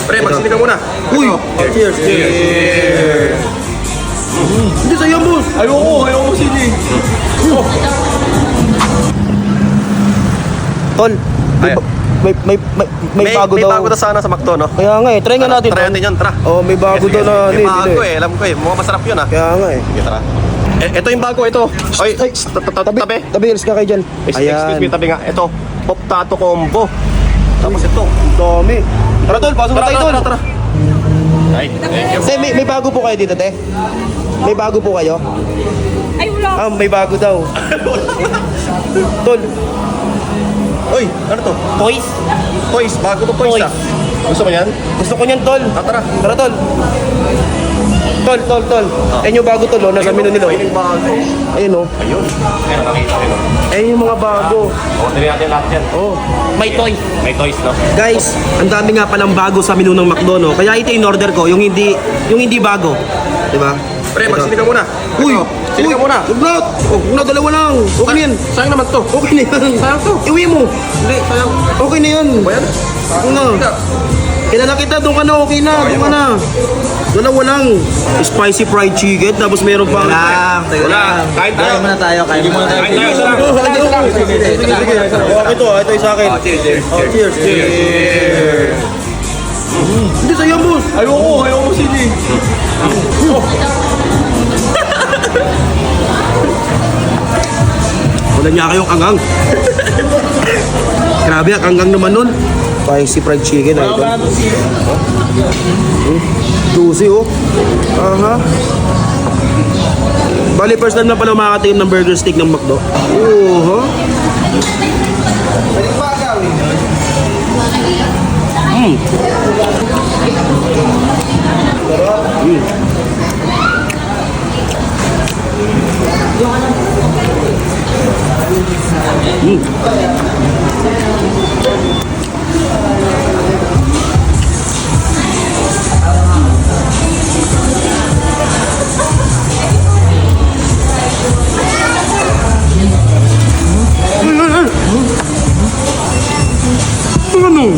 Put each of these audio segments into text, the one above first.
Pre, magsili ka muna. Uy! Cheers! Cheers! Hindi sa'yo, boss! Ayoko sili. Tol, may bago daw. May bago daw sana sa McDo, no? Kaya nga eh, try nga natin. Try natin yun, tara. Oh, may bago daw na. May bago eh, alam ko eh. Mukhang masarap yun ah. Kaya nga eh. Sige, tara. Ito yung bago, ito. Ay, tabi. Tabi, alis ka kayo dyan. Excuse me, tabi nga. Ito, Pop Tato Combo. Tapos ito. Dami. Tara, Tol, pasok na tayo, Tol. Tara. Ay, thank you. Te, may bago po kayo dito, te? May bago po kayo? Ay, wala. May bago daw. Tol, Uy, ano to? toys? Toys, bago to toys ah. Gusto mo yan? Gusto ko niyan, Tol. Tara. Tara, Tol. Tol. Ayun yung bago, Tol, oh. Nasa menu nila. Ayun yung bago. Ayun, oh. Ayun. Ayun, nakita ko. Ayun yung mga bago. Orderin natin lahat yan. Oh. May toy. May toys, no? Guys, ang dami nga palang bago sa menu ng McDo, no? Kaya ito in order ko, yung hindi bago. Diba? Pre, magsili ka muna. Uy! Sili ka muna. Huwag na! Huwag na, dalawa lang! Okay na yan! Sayang naman to. Okay na yan! Sayang to. Iwi mo! Hindi, sayang. Okay na yan! Ba yan? Ako na! Kilala kita, doon ka na, okay na, doon ka na. Dalawa lang. Spicy fried chicken, tapos meron pang... Wala. Kain tayo. Muna tayo, kain muna tayo. Kain tayo. Sige. Ito yung sa akin. Cheers. Cheers. Hindi sa'yo, boss. Ayoko sili. Wala niya kayong angang. Grabe, ang angang naman nun. Spicy fried chicken. Juicy, oh. Aha. Bali, first time na pala makakatingin ng burger steak ng McDo. Oo, ha? Ano?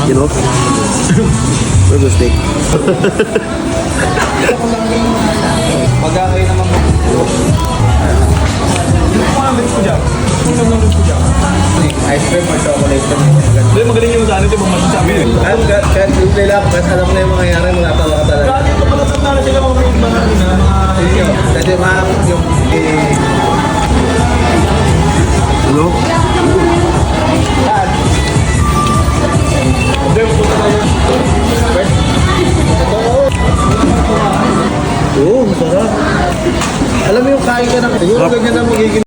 You know? Burger steak. Mag-aakay naman mo. Ice cream or chocolate to. Hindi, magaling yung sa atin, di ba masasabi eh. Kahit simple lang, kasi alam mo na yung mangyayari, magkatawa ka talaga. Dati ito pala sana sila mga iba na mga... Kasi maakot yung... Ano? Oo, masarap. Alam mo yung kain ka na, siguro ganyan na magiging